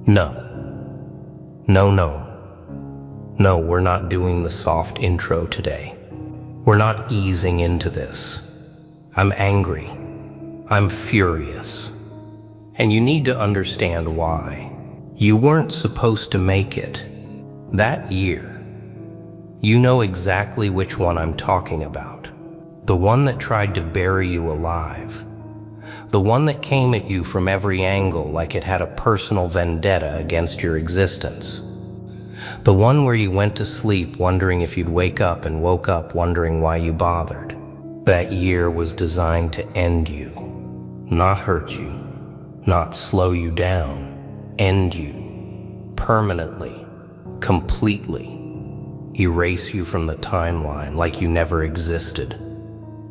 No. No, no. No, we're not doing the soft intro today. We're not easing into this. I'm angry. I'm furious. And you need to understand why. You weren't supposed to make it. That year. You know exactly which one I'm talking about. The one that tried to bury you alive. The one that came at you from every angle like it had a personal vendetta against your existence. The one where you went to sleep wondering if you'd wake up and woke up wondering why you bothered. That year was designed to end you, not hurt you, not slow you down, end you, permanently, completely, erase you from the timeline like you never existed.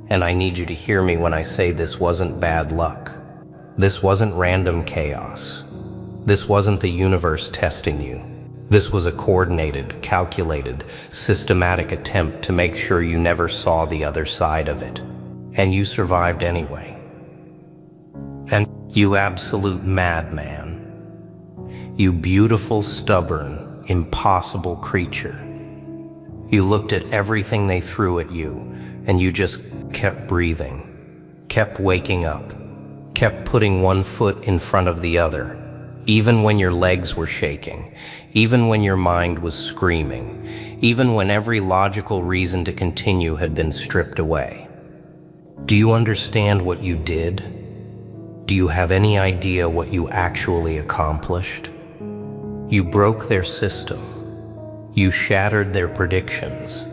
And I need you to hear me when I say this wasn't bad luck. This wasn't random chaos. This wasn't the universe testing you. This was a coordinated, calculated, systematic attempt to make sure you never saw the other side of it. And you survived anyway. And you absolute madman. You beautiful, stubborn, impossible creature. You looked at everything they threw at you, and you just kept breathing, kept waking up, kept putting one foot in front of the other, even when your legs were shaking, even when your mind was screaming, even when every logical reason to continue had been stripped away. Do you understand what you did? Do you have any idea what you actually accomplished? You broke their system. You shattered their predictions.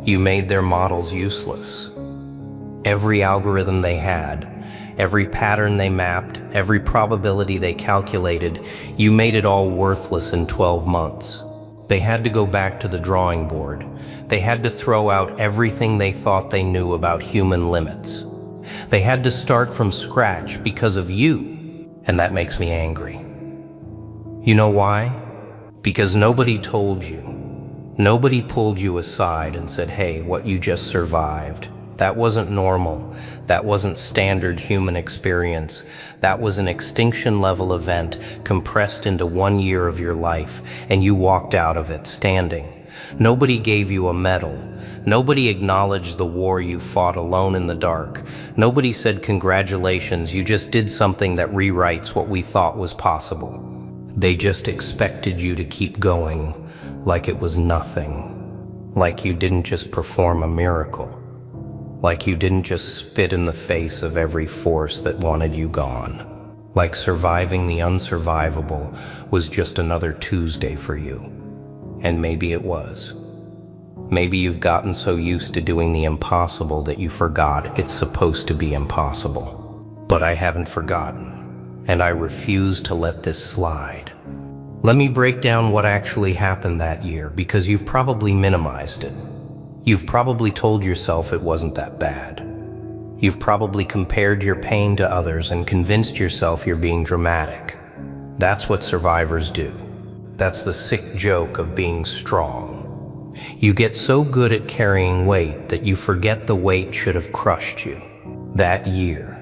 You made their models useless. Every algorithm they had, every pattern they mapped, every probability they calculated, you made it all worthless in 12 months. They had to go back to the drawing board. They had to throw out everything they thought they knew about human limits. They had to start from scratch because of you, and that makes me angry. You know why? Because nobody told you. Nobody pulled you aside and said, hey, what you just survived. That wasn't normal. That wasn't standard human experience. That was an extinction-level event compressed into 1 year of your life, and you walked out of it standing. Nobody gave you a medal. Nobody acknowledged the war you fought alone in the dark. Nobody said congratulations, you just did something that rewrites what we thought was possible. They just expected you to keep going like it was nothing. Like you didn't just perform a miracle. Like you didn't just spit in the face of every force that wanted you gone. Like surviving the unsurvivable was just another Tuesday for you. And maybe it was. Maybe you've gotten so used to doing the impossible that you forgot it's supposed to be impossible. But I haven't forgotten, and I refuse to let this slide. Let me break down what actually happened that year, because you've probably minimized it. You've probably told yourself it wasn't that bad. You've probably compared your pain to others and convinced yourself you're being dramatic. That's what survivors do. That's the sick joke of being strong. You get so good at carrying weight that you forget the weight should have crushed you. That year,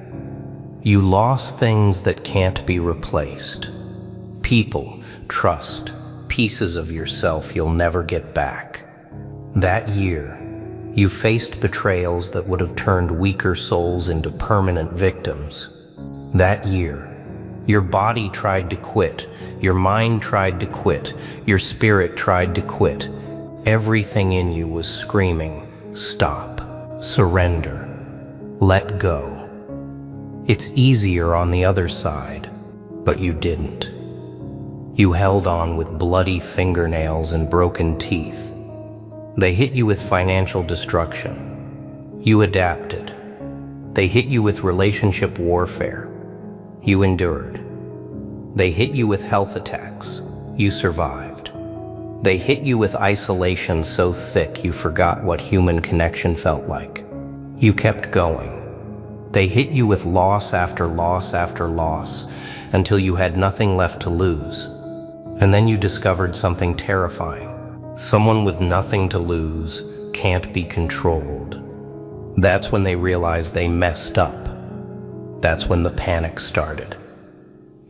you lost things that can't be replaced. People, trust, pieces of yourself you'll never get back. That year, you faced betrayals that would have turned weaker souls into permanent victims. That year, your body tried to quit, your mind tried to quit, your spirit tried to quit. Everything in you was screaming, stop, surrender, let go. It's easier on the other side, but you didn't. You held on with bloody fingernails and broken teeth. They hit you with financial destruction. You adapted. They hit you with relationship warfare. You endured. They hit you with health attacks. You survived. They hit you with isolation so thick you forgot what human connection felt like. You kept going. They hit you with loss after loss after loss until you had nothing left to lose. And then you discovered something terrifying. Someone with nothing to lose can't be controlled. That's when they realized they messed up. That's when the panic started.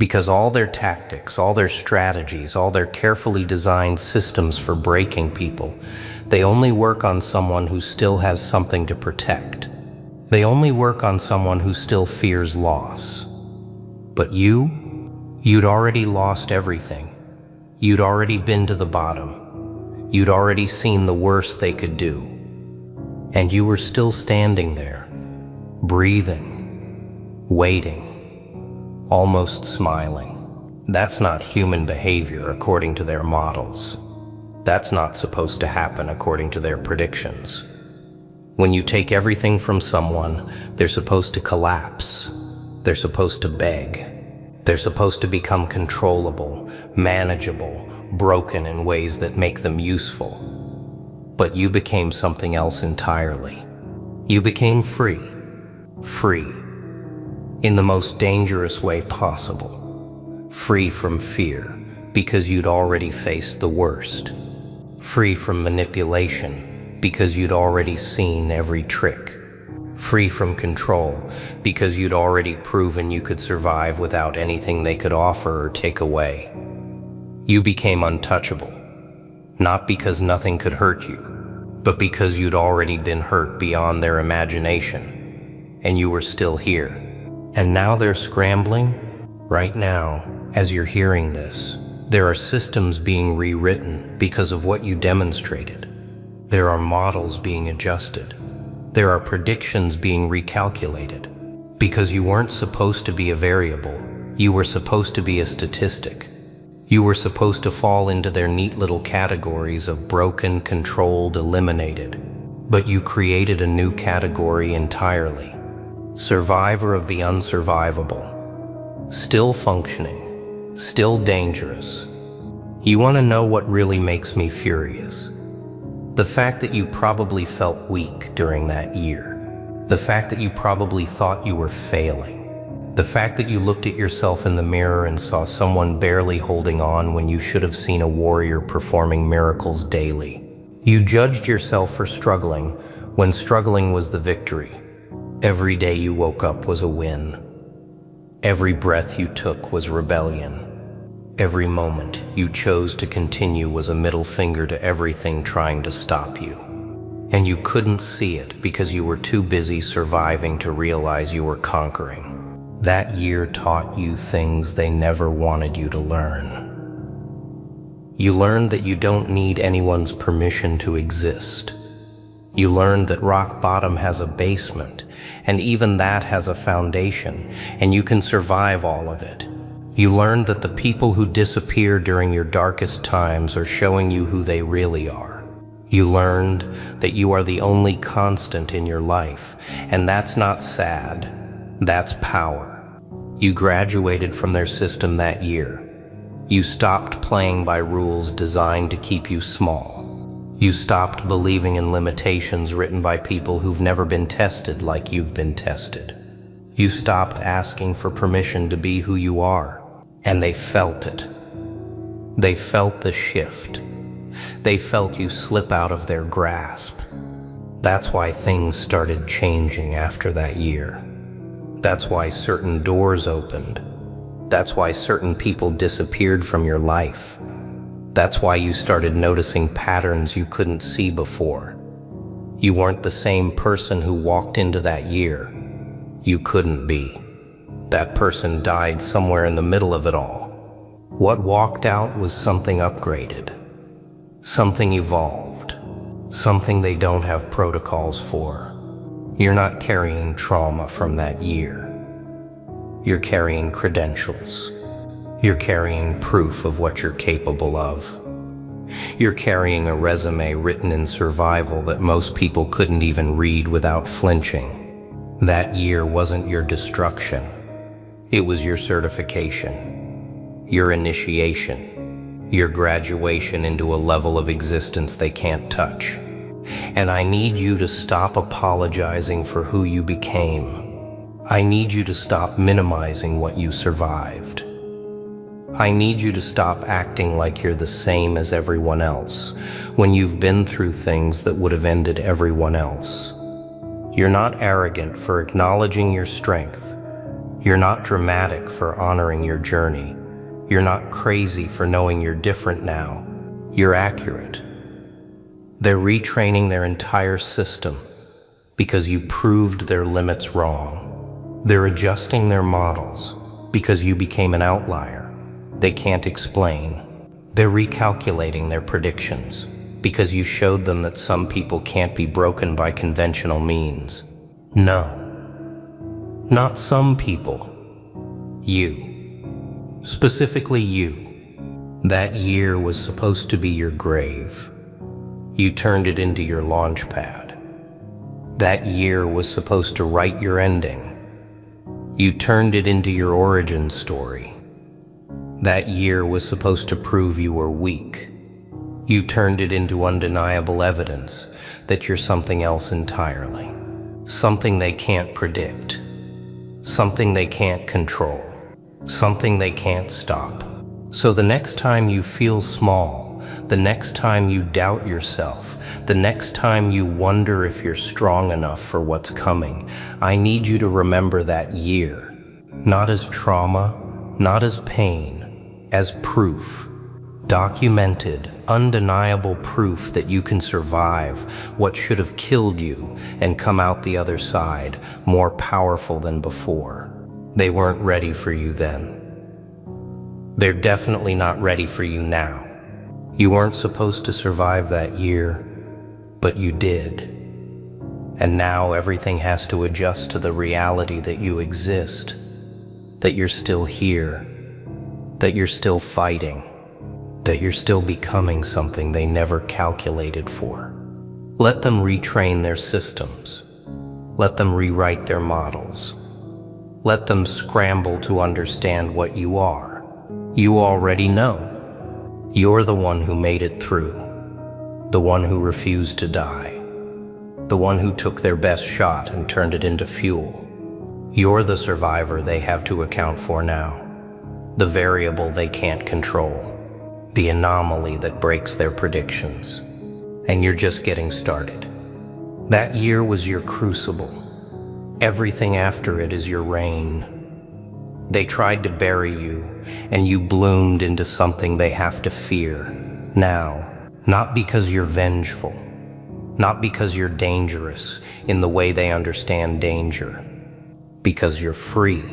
Because all their tactics, all their strategies, all their carefully designed systems for breaking people, they only work on someone who still has something to protect. They only work on someone who still fears loss. But you'd already lost everything. You'd already been to the bottom. You'd already seen the worst they could do. And you were still standing there, breathing, waiting, almost smiling. That's not human behavior according to their models. That's not supposed to happen according to their predictions. When you take everything from someone, they're supposed to collapse. They're supposed to beg. They're supposed to become controllable, manageable, broken in ways that make them useful. But you became something else entirely. You became free. Free. In the most dangerous way possible. Free from fear, because you'd already faced the worst. Free from manipulation, because you'd already seen every trick. Free from control, because you'd already proven you could survive without anything they could offer or take away. You became untouchable, not because nothing could hurt you, but because you'd already been hurt beyond their imagination, and you were still here. And now they're scrambling. Right now, as you're hearing this, there are systems being rewritten because of what you demonstrated. There are models being adjusted. There are predictions being recalculated. Because you weren't supposed to be a variable, you were supposed to be a statistic. You were supposed to fall into their neat little categories of broken, controlled, eliminated. But you created a new category entirely. Survivor of the unsurvivable. Still functioning. Still dangerous. You want to know what really makes me furious? The fact that you probably felt weak during that year. The fact that you probably thought you were failing. The fact that you looked at yourself in the mirror and saw someone barely holding on when you should have seen a warrior performing miracles daily. You judged yourself for struggling when struggling was the victory. Every day you woke up was a win. Every breath you took was rebellion. Every moment you chose to continue was a middle finger to everything trying to stop you. And you couldn't see it because you were too busy surviving to realize you were conquering. That year taught you things they never wanted you to learn. You learned that you don't need anyone's permission to exist. You learned that rock bottom has a basement, and even that has a foundation, and you can survive all of it. You learned that the people who disappear during your darkest times are showing you who they really are. You learned that you are the only constant in your life, and that's not sad, that's power. You graduated from their system that year. You stopped playing by rules designed to keep you small. You stopped believing in limitations written by people who've never been tested like you've been tested. You stopped asking for permission to be who you are. And they felt it. They felt the shift. They felt you slip out of their grasp. That's why things started changing after that year. That's why certain doors opened. That's why certain people disappeared from your life. That's why you started noticing patterns you couldn't see before. You weren't the same person who walked into that year. You couldn't be. That person died somewhere in the middle of it all. What walked out was something upgraded, something evolved, something they don't have protocols for. You're not carrying trauma from that year. You're carrying credentials. You're carrying proof of what you're capable of. You're carrying a resume written in survival that most people couldn't even read without flinching. That year wasn't your destruction. It was your certification, your initiation, your graduation into a level of existence they can't touch. And I need you to stop apologizing for who you became. I need you to stop minimizing what you survived. I need you to stop acting like you're the same as everyone else when you've been through things that would have ended everyone else. You're not arrogant for acknowledging your strength. You're not dramatic for honoring your journey. You're not crazy for knowing you're different now. You're accurate. They're retraining their entire system because you proved their limits wrong. They're adjusting their models because you became an outlier they can't explain. They're recalculating their predictions because you showed them that some people can't be broken by conventional means. No, not some people. You. Specifically you. That year was supposed to be your grave. You turned it into your launch pad. That year was supposed to write your ending. You turned it into your origin story. That year was supposed to prove you were weak. You turned it into undeniable evidence that you're something else entirely. Something they can't predict. Something they can't control. Something they can't stop. So the next time you feel small, the next time you doubt yourself, the next time you wonder if you're strong enough for what's coming, I need you to remember that year. Not as trauma, not as pain, as proof. Documented, undeniable proof that you can survive what should have killed you and come out the other side more powerful than before. They weren't ready for you then. They're definitely not ready for you now. You weren't supposed to survive that year, but you did. And now everything has to adjust to the reality that you exist, that you're still here, that you're still fighting, that you're still becoming something they never calculated for. Let them retrain their systems. Let them rewrite their models. Let them scramble to understand what you are. You already know. You're the one who made it through, the one who refused to die, the one who took their best shot and turned it into fuel. You're the survivor they have to account for now, the variable they can't control, the anomaly that breaks their predictions. And you're just getting started. That year was your crucible. Everything after it is your reign. They tried to bury you, and you bloomed into something they have to fear now, not because you're vengeful, not because you're dangerous in the way they understand danger, because you're free,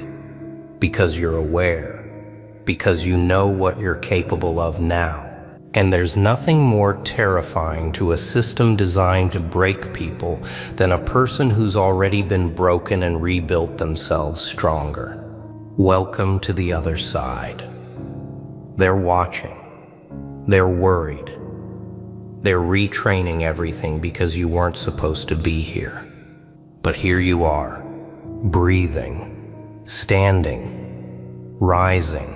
because you're aware, because you know what you're capable of now. And there's nothing more terrifying to a system designed to break people than a person who's already been broken and rebuilt themselves stronger. Welcome to the other side. They're watching. They're worried. They're retraining everything because you weren't supposed to be here. But here you are, breathing, standing, rising,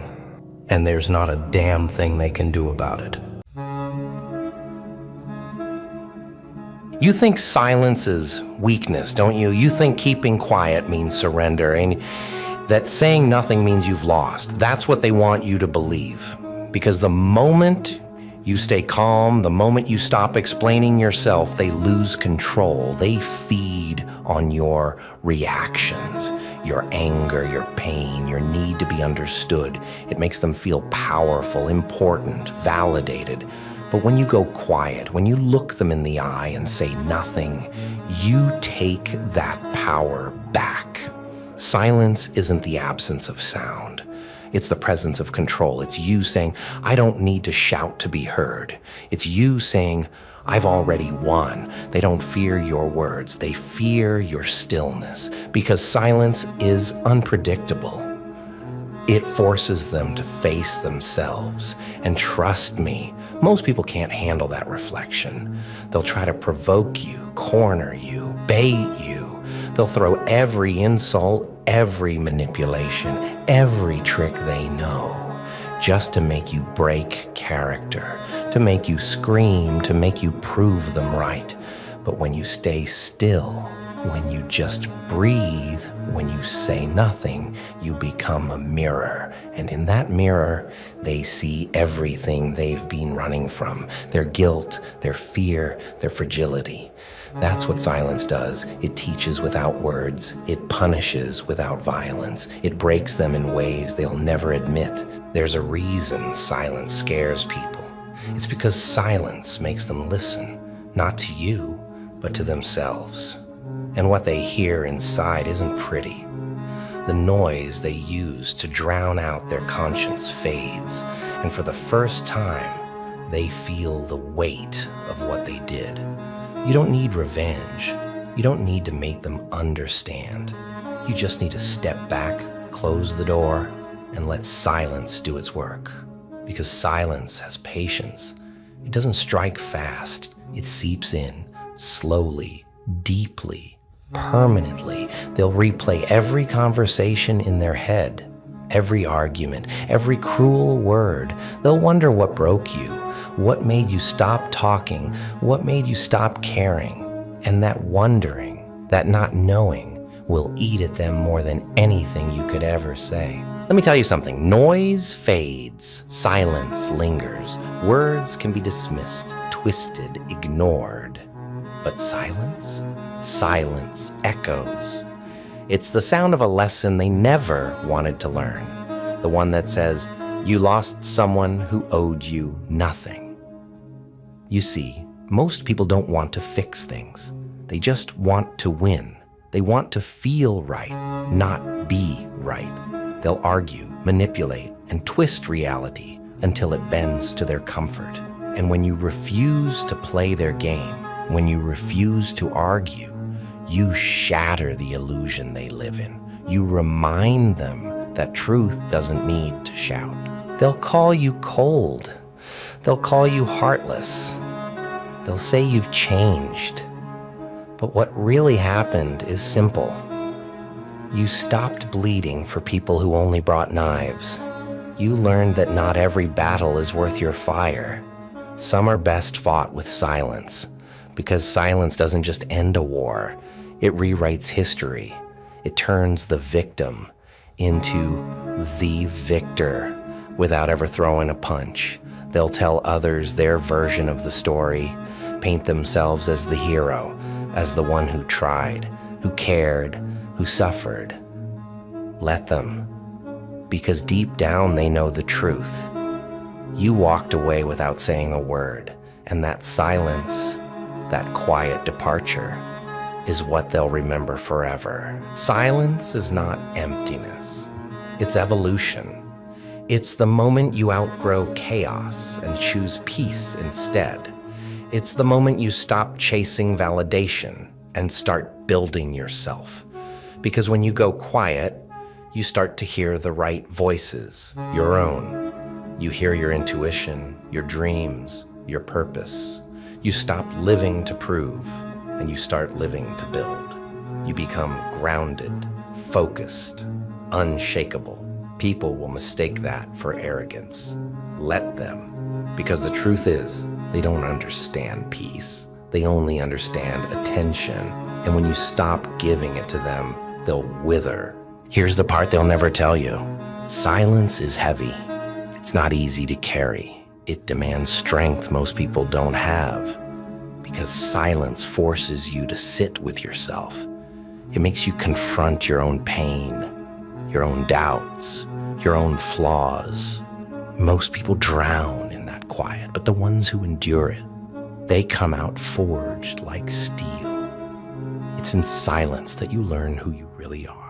and there's not a damn thing they can do about it. You think silence is weakness, don't you? You think keeping quiet means surrender, and that saying nothing means you've lost. That's what they want you to believe. Because the moment you stay calm, the moment you stop explaining yourself, they lose control. They feed on your reactions, your anger, your pain, your need to be understood. It makes them feel powerful, important, validated. But when you go quiet, when you look them in the eye and say nothing, you take that power back. Silence isn't the absence of sound. It's the presence of control. It's you saying, I don't need to shout to be heard. It's you saying, I've already won. They don't fear your words. They fear your stillness, because silence is unpredictable. It forces them to face themselves. And trust me, most people can't handle that reflection. They'll try to provoke you, corner you, bait you. They'll throw every insult, every manipulation, every trick they know, just to make you break character, to make you scream, to make you prove them right. But when you stay still, when you just breathe, When you say nothing, you become a mirror. And in that mirror, they see everything they've been running from. Their guilt, their fear, their fragility. That's what silence does. It teaches without words. It punishes without violence. It breaks them in ways they'll never admit. There's a reason silence scares people. It's because silence makes them listen, not to you, but to themselves. And what they hear inside isn't pretty. The noise they use to drown out their conscience fades, and for the first time, they feel the weight of what they did. You don't need revenge. You don't need to make them understand. You just need to step back, close the door, and let silence do its work. Because silence has patience. It doesn't strike fast. It seeps in, slowly, deeply, permanently. They'll replay every conversation in their head, every argument, every cruel word. They'll wonder what broke you, what made you stop talking, what made you stop caring. And that wondering, that not knowing, will eat at them more than anything you could ever say. Let me tell you something. Noise fades, silence lingers. Words can be dismissed, twisted, ignored. But silence? Silence echoes. It's the sound of a lesson they never wanted to learn. The one that says, you lost someone who owed you nothing. You see, most people don't want to fix things. They just want to win. They want to feel right, not be right. They'll argue, manipulate, and twist reality until it bends to their comfort. And when you refuse to play their game, when you refuse to argue, you shatter the illusion they live in. You remind them that truth doesn't need to shout. They'll call you cold. They'll call you heartless. They'll say you've changed. But what really happened is simple. You stopped bleeding for people who only brought knives. You learned that not every battle is worth your fire. Some are best fought with silence, because silence doesn't just end a war. It rewrites history. It turns the victim into the victor without ever throwing a punch. They'll tell others their version of the story, paint themselves as the hero, as the one who tried, who cared, who suffered. Let them, because deep down they know the truth. You walked away without saying a word, and that silence, that quiet departure, is what they'll remember forever. Silence is not emptiness. It's evolution. It's the moment you outgrow chaos and choose peace instead. It's the moment you stop chasing validation and start building yourself. Because when you go quiet, you start to hear the right voices, your own. You hear your intuition, your dreams, your purpose. You stop living to prove, and you start living to build. You become grounded, focused, unshakable. People will mistake that for arrogance. Let them, because the truth is, they don't understand peace. They only understand attention. And when you stop giving it to them, they'll wither. Here's the part they'll never tell you. Silence is heavy. It's not easy to carry. It demands strength most people don't have. Because silence forces you to sit with yourself. It makes you confront your own pain, your own doubts, your own flaws. Most people drown in that quiet, but the ones who endure it, they come out forged like steel. It's in silence that you learn who you really are.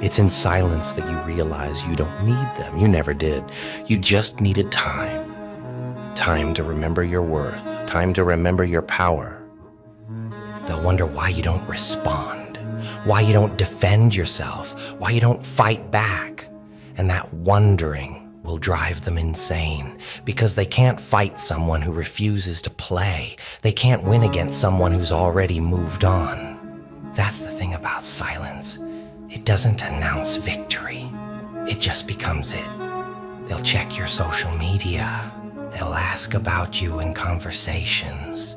It's in silence that you realize you don't need them. You never did. You just needed time. Time to remember your worth. Time to remember your power. They'll wonder why you don't respond, why you don't defend yourself, why you don't fight back. And that wondering will drive them insane, because they can't fight someone who refuses to play. They can't win against someone who's already moved on. That's the thing about silence. It doesn't announce victory. It just becomes it. They'll check your social media. They'll ask about you in conversations.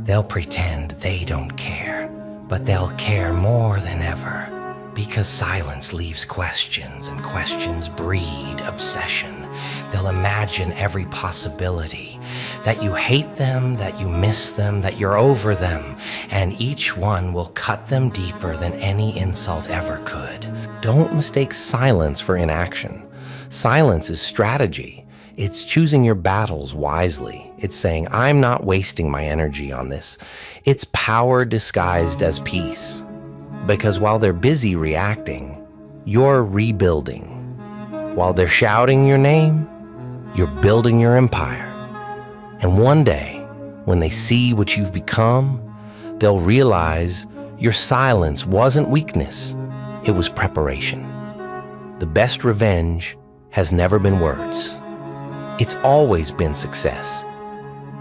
They'll pretend they don't care, but they'll care more than ever. Because silence leaves questions, and questions breed obsession. They'll imagine every possibility, that you hate them, that you miss them, that you're over them, and each one will cut them deeper than any insult ever could. Don't mistake silence for inaction. Silence is strategy. It's choosing your battles wisely. It's saying, I'm not wasting my energy on this. It's power disguised as peace. Because while they're busy reacting, you're rebuilding. While they're shouting your name, you're building your empire. And one day, when they see what you've become, they'll realize your silence wasn't weakness, it was preparation. The best revenge has never been words. It's always been success.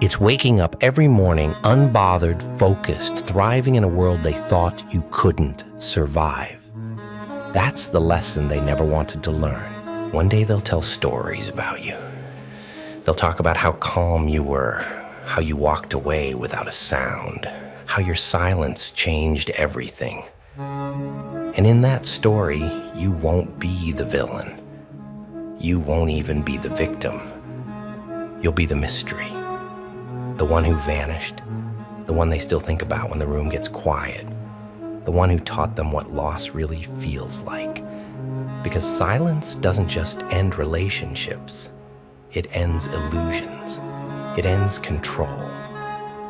It's waking up every morning unbothered, focused, thriving in a world they thought you couldn't survive. That's the lesson they never wanted to learn. One day they'll tell stories about you. They'll talk about how calm you were, how you walked away without a sound, how your silence changed everything. And in that story, you won't be the villain. You won't even be the victim. You'll be the mystery. The one who vanished, the one they still think about when the room gets quiet, the one who taught them what loss really feels like. Because silence doesn't just end relationships, it ends illusions, it ends control,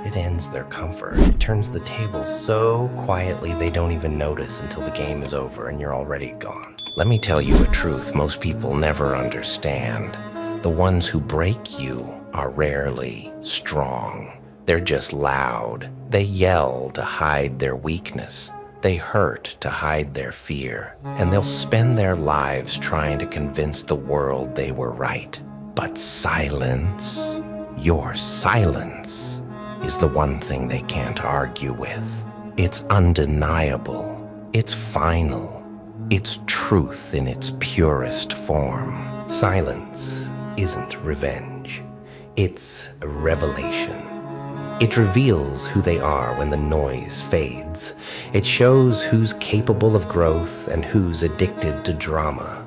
it ends their comfort. It turns the tables so quietly they don't even notice until the game is over and you're already gone. Let me tell you a truth most people never understand. The ones who break you are rarely strong. They're just loud. They yell to hide their weakness. They hurt to hide their fear. And they'll spend their lives trying to convince the world they were right. But silence, your silence, is the one thing they can't argue with. It's undeniable. It's final. It's truth in its purest form. Silence isn't revenge. It's a revelation. It reveals who they are when the noise fades. It shows who's capable of growth and who's addicted to drama.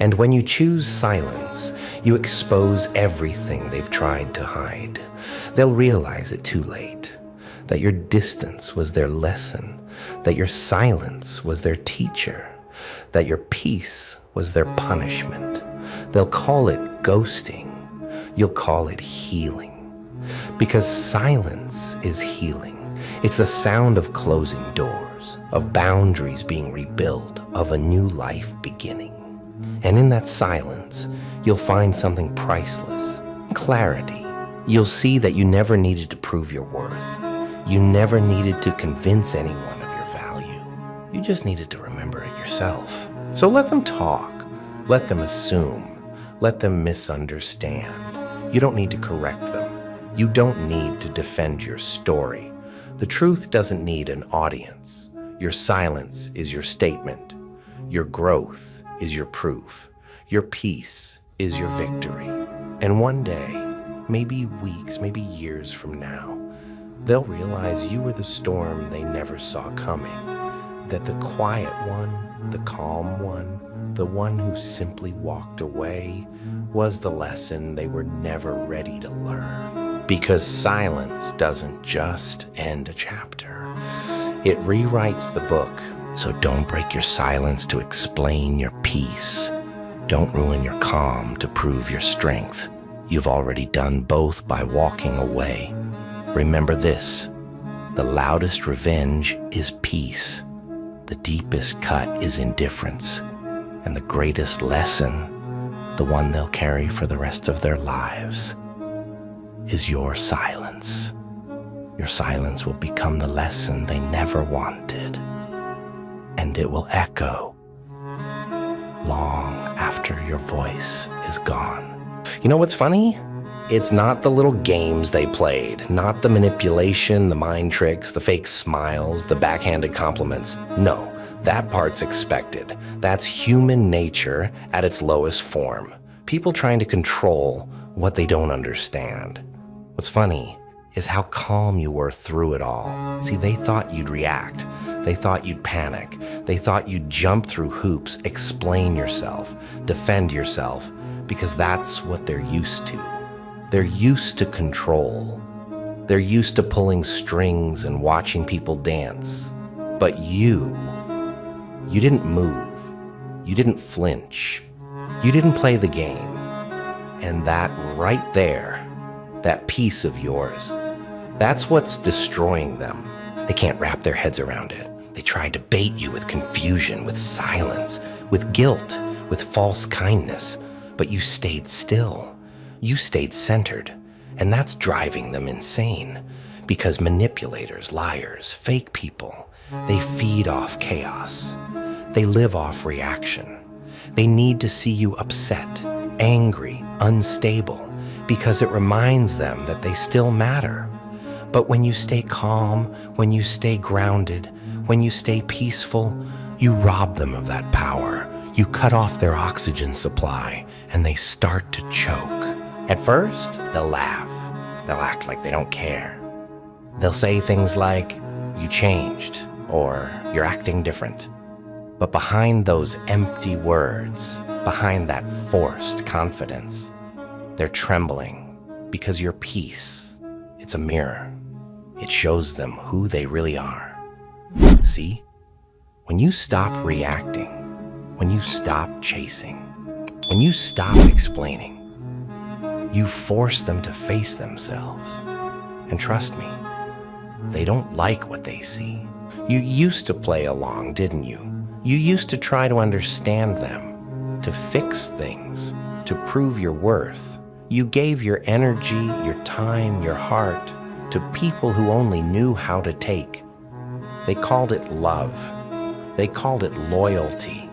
And when you choose silence, you expose everything they've tried to hide. They'll realize it too late, that your distance was their lesson, that your silence was their teacher, that your peace was their punishment. They'll call it ghosting. You'll call it healing. Because silence is healing. It's the sound of closing doors, of boundaries being rebuilt, of a new life beginning. And in that silence, you'll find something priceless, clarity. You'll see that you never needed to prove your worth. You never needed to convince anyone of your value. You just needed to remember it yourself. So let them talk. Let them assume. Let them misunderstand. You don't need to correct them. You don't need to defend your story. The truth doesn't need an audience. Your silence is your statement. Your growth is your proof. Your peace is your victory. And one day, maybe weeks, maybe years from now, they'll realize you were the storm they never saw coming. That the quiet one, the calm one, the one who simply walked away was the lesson they were never ready to learn. Because silence doesn't just end a chapter. It rewrites the book. So don't break your silence to explain your peace. Don't ruin your calm to prove your strength. You've already done both by walking away. Remember this, the loudest revenge is peace. The deepest cut is indifference. And the greatest lesson, the one they'll carry for the rest of their lives, is your silence. Your silence will become the lesson they never wanted. And it will echo long after your voice is gone. You know what's funny? It's not the little games they played, not the manipulation, the mind tricks, the fake smiles, the backhanded compliments. No. That part's expected. That's human nature at its lowest form. People trying to control what they don't understand. What's funny is how calm you were through it all. See, they thought you'd react. They thought you'd panic. They thought you'd jump through hoops, explain yourself, defend yourself, because that's what they're used to. They're used to control. They're used to pulling strings and watching people dance. But you didn't move. You didn't flinch. You didn't play the game. And that right there, that piece of yours, that's what's destroying them. They can't wrap their heads around it. They tried to bait you with confusion, with silence, with guilt, with false kindness. But you stayed still. You stayed centered. And that's driving them insane. Because manipulators, liars, fake people, they feed off chaos. They live off reaction. They need to see you upset, angry, unstable, because it reminds them that they still matter. But when you stay calm, when you stay grounded, when you stay peaceful, you rob them of that power. You cut off their oxygen supply, and they start to choke. At first, they'll laugh. They'll act like they don't care. They'll say things like, "You changed," or "You're acting different." But behind those empty words, behind that forced confidence, they're trembling because your peace, it's a mirror. It shows them who they really are. See? When you stop reacting, when you stop chasing, when you stop explaining, you force them to face themselves. And trust me, they don't like what they see. You used to play along, didn't you? You used to try to understand them, to fix things, to prove your worth. You gave your energy, your time, your heart to people who only knew how to take. They called it love. They called it loyalty.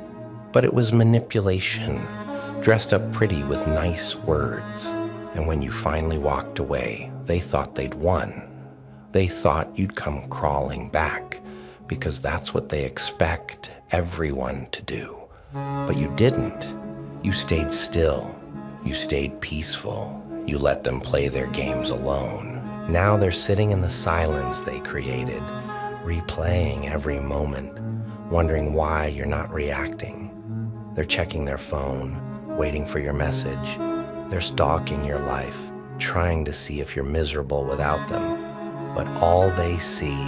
But it was manipulation, dressed up pretty with nice words. And when you finally walked away, they thought they'd won. They thought you'd come crawling back, because that's what they expect everyone to do. But you didn't. You stayed still. You stayed peaceful. You let them play their games alone. Now they're sitting in the silence they created, replaying every moment, wondering why you're not reacting. They're checking their phone, waiting for your message. They're stalking your life, trying to see if you're miserable without them. But all they see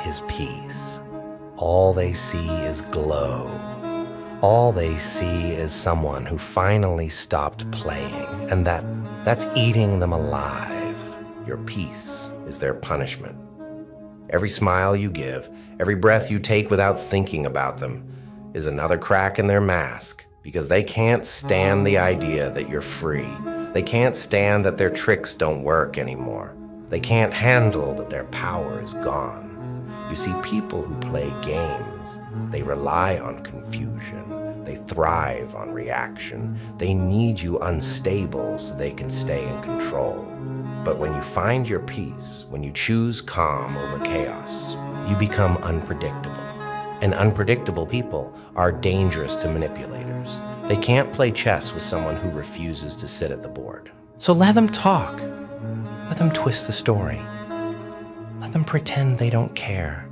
is peace. All they see is glow. All they see is someone who finally stopped playing, and that's eating them alive. Your peace is their punishment. Every smile you give, every breath you take without thinking about them is another crack in their mask, because they can't stand the idea that you're free. They can't stand that their tricks don't work anymore. They can't handle that their power is gone. You see, people who play games, they rely on confusion. They thrive on reaction. They need you unstable so they can stay in control. But when you find your peace, when you choose calm over chaos, you become unpredictable. And unpredictable people are dangerous to manipulators. They can't play chess with someone who refuses to sit at the board. So let them talk. Let them twist the story. Let them pretend they don't care.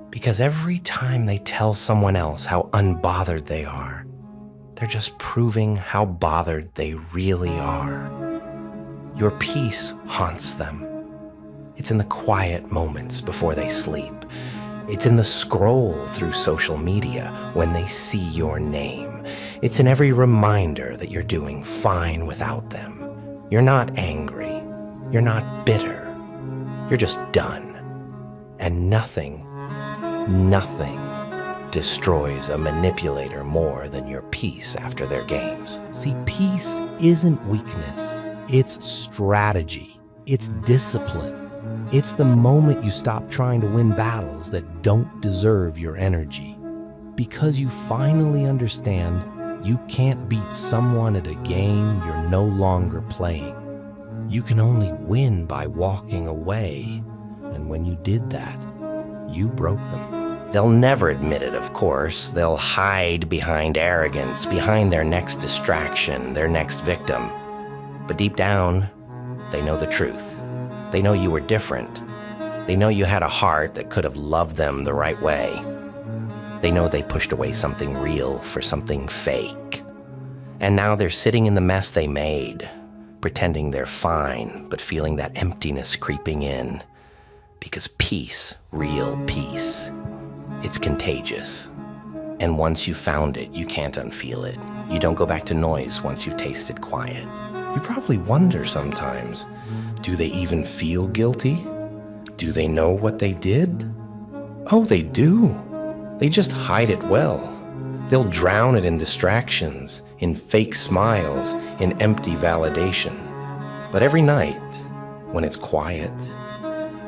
Because every time they tell someone else how unbothered they are, they're just proving how bothered they really are. Your peace haunts them. It's in the quiet moments before they sleep. It's in the scroll through social media when they see your name. It's in every reminder that you're doing fine without them. You're not angry. You're not bitter. You're just done. And nothing destroys a manipulator more than your peace after their games. See, peace isn't weakness. It's strategy. It's discipline. It's the moment you stop trying to win battles that don't deserve your energy. Because you finally understand you can't beat someone at a game you're no longer playing. You can only win by walking away. And when you did that, you broke them. They'll never admit it, of course. They'll hide behind arrogance, behind their next distraction, their next victim. But deep down, they know the truth. They know you were different. They know you had a heart that could have loved them the right way. They know they pushed away something real for something fake. And now they're sitting in the mess they made, pretending they're fine, but feeling that emptiness creeping in. Because peace, real peace, it's contagious. And once you've found it, you can't unfeel it. You don't go back to noise once you've tasted quiet. You probably wonder sometimes, do they even feel guilty? Do they know what they did? Oh, they do. They just hide it well. They'll drown it in distractions, in fake smiles, in empty validation. But every night, when it's quiet,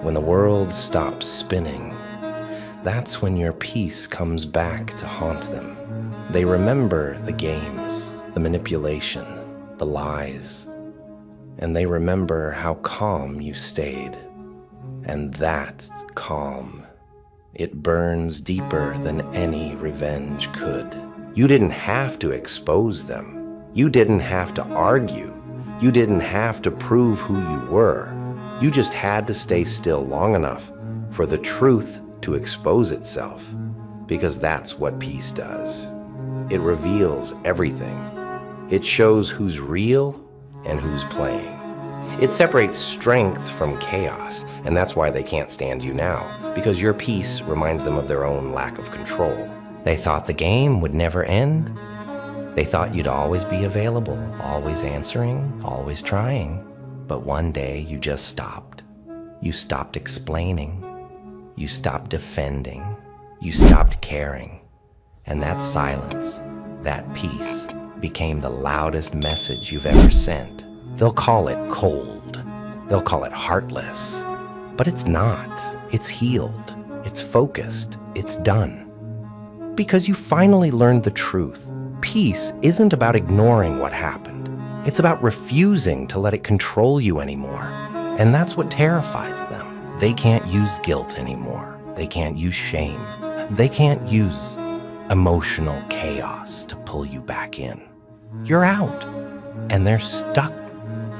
when the world stops spinning, that's when your peace comes back to haunt them. They remember the games, the manipulation, the lies, and they remember how calm you stayed. And that calm, it burns deeper than any revenge could. You didn't have to expose them. You didn't have to argue. You didn't have to prove who you were. You just had to stay still long enough for the truth to expose itself, because that's what peace does. It reveals everything. It shows who's real and who's playing. It separates strength from chaos, and that's why they can't stand you now, because your peace reminds them of their own lack of control. They thought the game would never end. They thought you'd always be available, always answering, always trying. But one day you just stopped. You stopped explaining. You stopped defending. You stopped caring. And that silence, that peace, became the loudest message you've ever sent. They'll call it cold. They'll call it heartless. But it's not. It's healed. It's focused. It's done. Because you finally learned the truth. Peace isn't about ignoring what happened. It's about refusing to let it control you anymore. And that's what terrifies them. They can't use guilt anymore. They can't use shame. They can't use emotional chaos to pull you back in. You're out. And they're stuck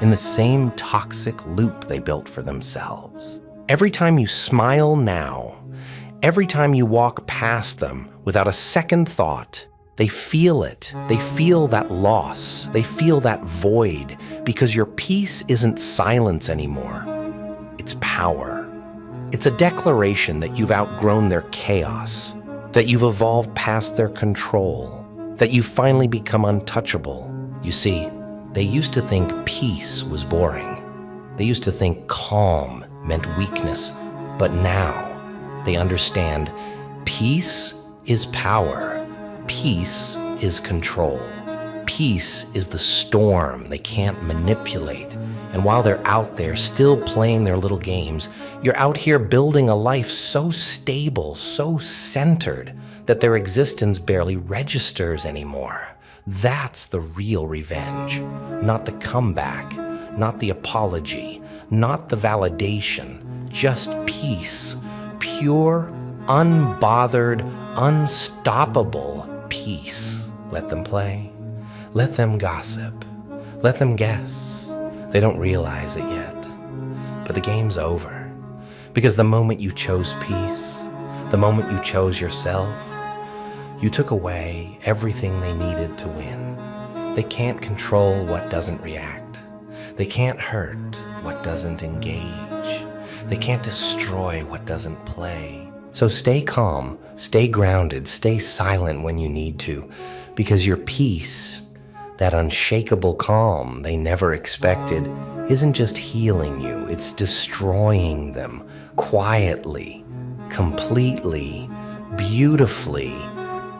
in the same toxic loop they built for themselves. Every time you smile now, every time you walk past them without a second thought, they feel it. They feel that loss. They feel that void, because your peace isn't silence anymore. It's power. It's a declaration that you've outgrown their chaos, that you've evolved past their control, that you've finally become untouchable. You see, they used to think peace was boring. They used to think calm meant weakness. But now they understand peace is power. Peace is control. Peace is the storm they can't manipulate. And while they're out there still playing their little games, you're out here building a life so stable, so centered, that their existence barely registers anymore. That's the real revenge, not the comeback, not the apology, not the validation, just peace, pure, unbothered, unstoppable peace. Let them play. Let them gossip. Let them guess. They don't realize it yet. But the game's over. Because the moment you chose peace, the moment you chose yourself, you took away everything they needed to win. They can't control what doesn't react. They can't hurt what doesn't engage. They can't destroy what doesn't play. So stay calm, stay grounded, stay silent when you need to, because your peace, that unshakable calm they never expected, isn't just healing you, it's destroying them quietly, completely, beautifully.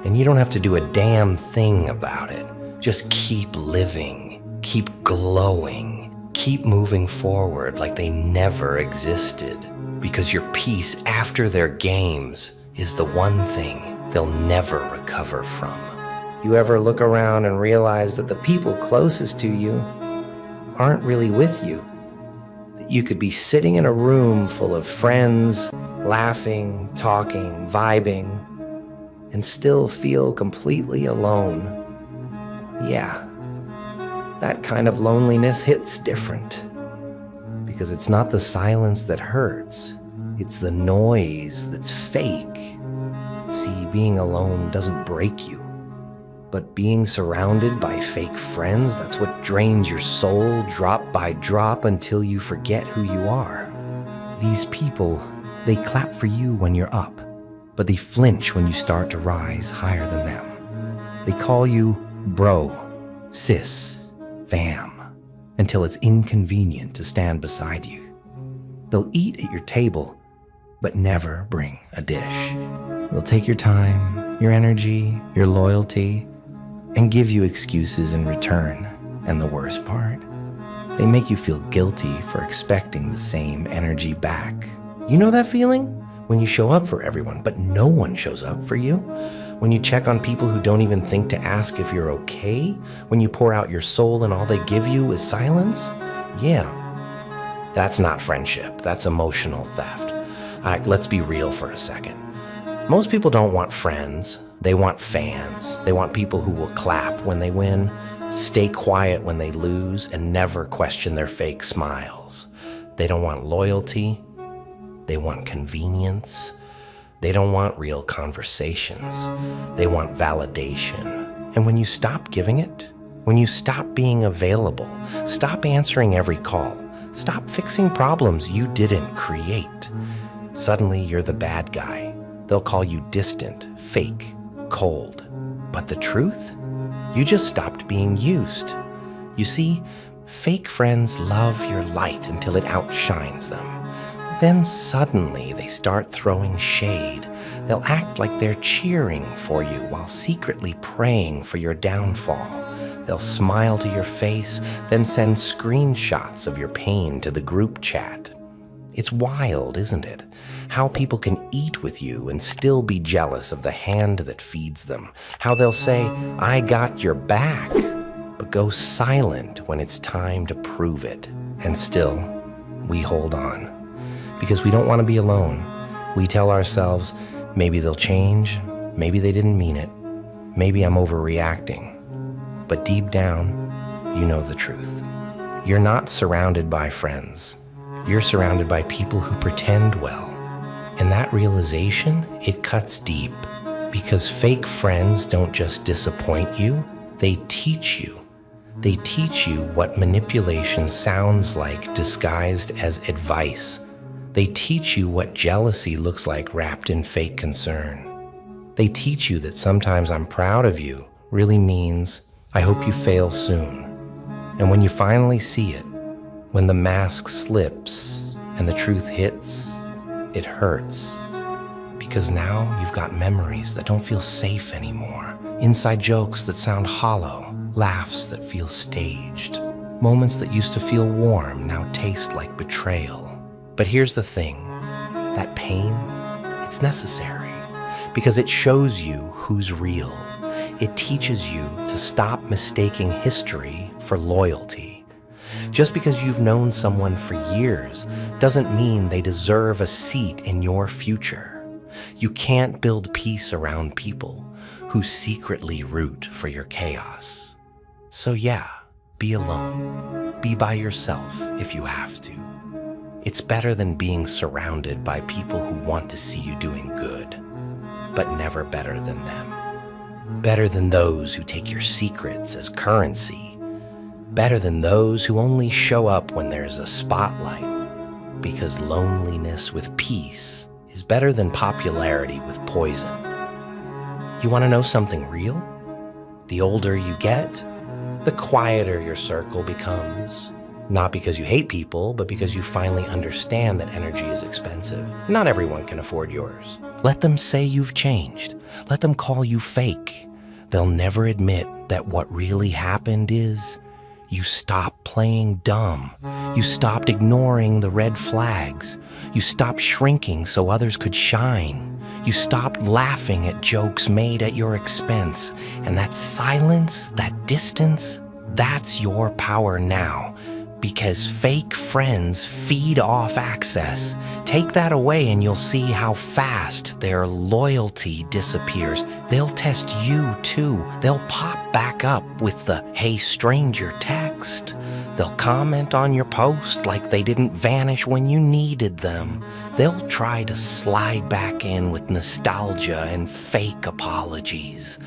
And you don't have to do a damn thing about it. Just keep living, keep glowing, keep moving forward like they never existed. Because your peace after their games is the one thing they'll never recover from. You ever look around and realize that the people closest to you aren't really with you? That you could be sitting in a room full of friends, laughing, talking, vibing, and still feel completely alone. Yeah, that kind of loneliness hits different. Because it's not the silence that hurts, it's the noise that's fake. See, being alone doesn't break you, but being surrounded by fake friends, that's what drains your soul drop by drop until you forget who you are. These people, they clap for you when you're up, but they flinch when you start to rise higher than them. They call you bro, sis, fam, until it's inconvenient to stand beside you. They'll eat at your table, but never bring a dish. They'll take your time, your energy, your loyalty, and give you excuses in return. And the worst part, they make you feel guilty for expecting the same energy back. You know that feeling? When you show up for everyone, but no one shows up for you? When you check on people who don't even think to ask if you're okay? When you pour out your soul and all they give you is silence? Yeah, that's not friendship, that's emotional theft. All right, let's be real for a second. Most people don't want friends, they want fans. They want people who will clap when they win, stay quiet when they lose, and never question their fake smiles. They don't want loyalty, they want convenience. They don't want real conversations. They want validation. And when you stop giving it, when you stop being available, stop answering every call, stop fixing problems you didn't create, suddenly you're the bad guy. They'll call you distant, fake, cold. But the truth? You just stopped being used. You see, fake friends love your light until it outshines them. Then suddenly they start throwing shade. They'll act like they're cheering for you while secretly praying for your downfall. They'll smile to your face, then send screenshots of your pain to the group chat. It's wild, isn't it? How people can eat with you and still be jealous of the hand that feeds them. How they'll say, "I got your back," but go silent when it's time to prove it. And still, we hold on. Because we don't want to be alone. We tell ourselves, maybe they'll change, maybe they didn't mean it, maybe I'm overreacting. But deep down, you know the truth. You're not surrounded by friends. You're surrounded by people who pretend well. And that realization, it cuts deep. Because fake friends don't just disappoint you, they teach you. They teach you what manipulation sounds like disguised as advice. They teach you what jealousy looks like wrapped in fake concern. They teach you that sometimes "I'm proud of you" really means "I hope you fail soon." And when you finally see it, when the mask slips and the truth hits, it hurts. Because now you've got memories that don't feel safe anymore, inside jokes that sound hollow, laughs that feel staged. Moments that used to feel warm now taste like betrayal. But here's the thing, that pain, it's necessary because it shows you who's real. It teaches you to stop mistaking history for loyalty. Just because you've known someone for years doesn't mean they deserve a seat in your future. You can't build peace around people who secretly root for your chaos. So yeah, be alone. Be by yourself if you have to. It's better than being surrounded by people who want to see you doing good, but never better than them. Better than those who take your secrets as currency. Better than those who only show up when there's a spotlight. Because loneliness with peace is better than popularity with poison. You want to know something real? The older you get, the quieter your circle becomes. Not because you hate people, but because you finally understand that energy is expensive. Not everyone can afford yours. Let them say you've changed. Let them call you fake. They'll never admit that what really happened is you stopped playing dumb. You stopped ignoring the red flags. You stopped shrinking so others could shine. You stopped laughing at jokes made at your expense. And that silence, that distance, that's your power now. Because fake friends feed off access. Take that away and you'll see how fast their loyalty disappears. They'll test you too. They'll pop back up with the "Hey stranger" text. text. They'll comment on your post like they didn't vanish when you needed them. They'll try to slide back in with nostalgia and fake apologies.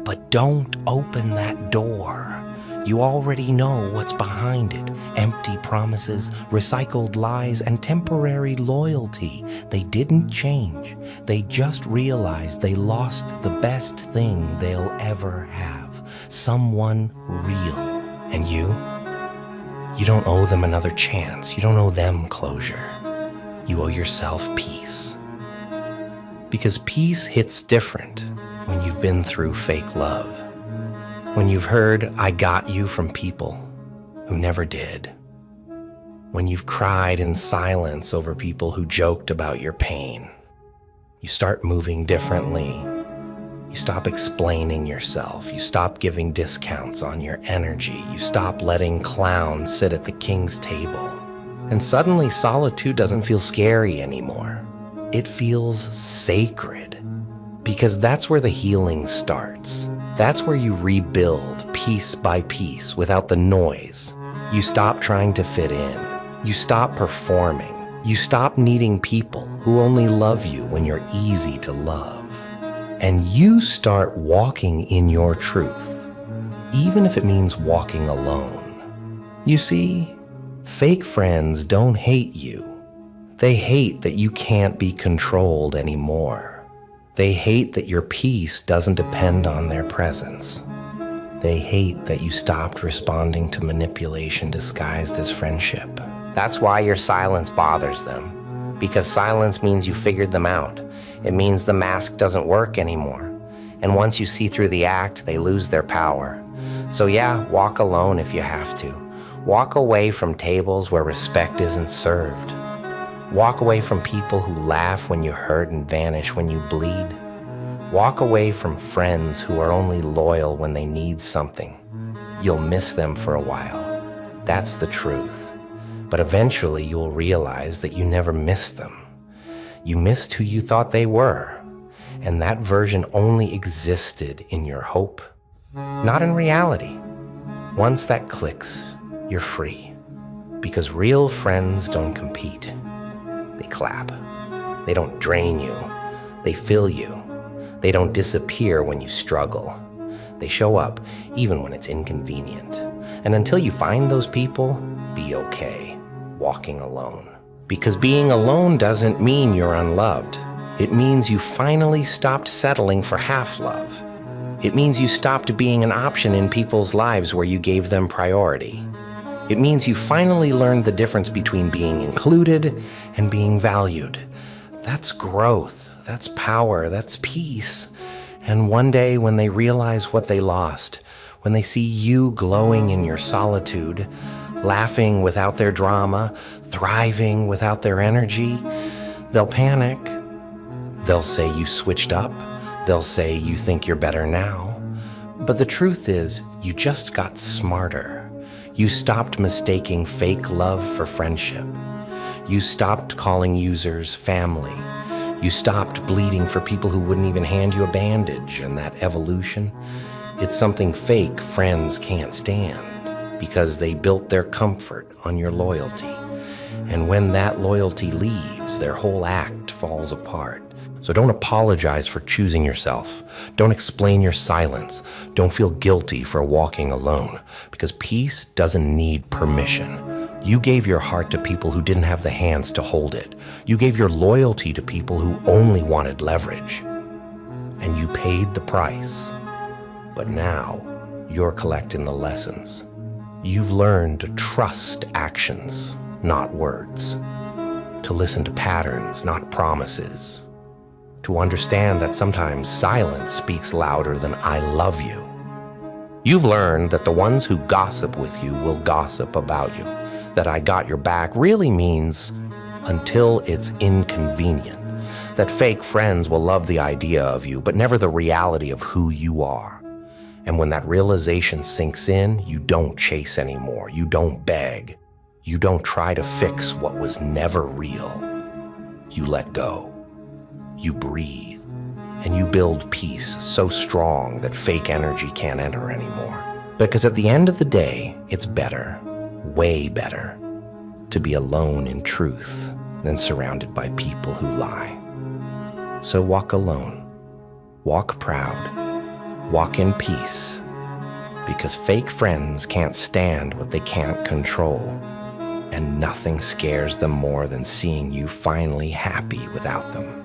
But don't open that door. You already know what's behind it. Empty promises, recycled lies, and temporary loyalty. They didn't change. They just realized they lost the best thing they'll ever have. Someone real. And you don't owe them another chance. You don't owe them closure. You owe yourself peace. Because peace hits different when you've been through fake love. When you've heard, "I got you" from people who never did. When you've cried in silence over people who joked about your pain. You start moving differently. You stop explaining yourself. You stop giving discounts on your energy. You stop letting clowns sit at the king's table. And suddenly solitude doesn't feel scary anymore. It feels sacred. Because that's where the healing starts. That's where you rebuild piece by piece without the noise. You stop trying to fit in. You stop performing. You stop needing people who only love you when you're easy to love. And you start walking in your truth, even if it means walking alone. You see, fake friends don't hate you. They hate that you can't be controlled anymore. They hate that your peace doesn't depend on their presence. They hate that you stopped responding to manipulation disguised as friendship. That's why your silence bothers them. Because silence means you figured them out. It means the mask doesn't work anymore. And once you see through the act, they lose their power. So yeah, walk alone if you have to. Walk away from tables where respect isn't served. Walk away from people who laugh when you hurt and vanish when you bleed. Walk away from friends who are only loyal when they need something. You'll miss them for a while. That's the truth. But eventually you'll realize that you never missed them. You missed who you thought they were. And that version only existed in your hope, not in reality. Once that clicks, you're free. Because real friends don't compete. They clap. They don't drain you. They fill you. They don't disappear when you struggle. They show up even when it's inconvenient. And until you find those people, be okay walking alone. Because being alone doesn't mean you're unloved. It means you finally stopped settling for half love. It means you stopped being an option in people's lives where you gave them priority. It means you finally learned the difference between being included and being valued. That's growth, that's power, that's peace. And one day when they realize what they lost, when they see you glowing in your solitude, laughing without their drama, thriving without their energy, they'll panic. They'll say you switched up. They'll say you think you're better now. But the truth is, you just got smarter. You stopped mistaking fake love for friendship. You stopped calling users family. You stopped bleeding for people who wouldn't even hand you a bandage. And that evolution, it's something fake friends can't stand because they built their comfort on your loyalty. And when that loyalty leaves, their whole act falls apart. So don't apologize for choosing yourself. Don't explain your silence. Don't feel guilty for walking alone, because peace doesn't need permission. You gave your heart to people who didn't have the hands to hold it. You gave your loyalty to people who only wanted leverage. And you paid the price. But now you're collecting the lessons. You've learned to trust actions, not words. To listen to patterns, not promises. To understand that sometimes silence speaks louder than "I love you." You've learned that the ones who gossip with you will gossip about you. That "I got your back" really means until it's inconvenient. That fake friends will love the idea of you, but never the reality of who you are. And when that realization sinks in, you don't chase anymore. You don't beg. You don't try to fix what was never real. You let go. You breathe, and you build peace so strong that fake energy can't enter anymore. Because at the end of the day, it's better, way better, to be alone in truth than surrounded by people who lie. So walk alone, walk proud, walk in peace, because fake friends can't stand what they can't control, and nothing scares them more than seeing you finally happy without them.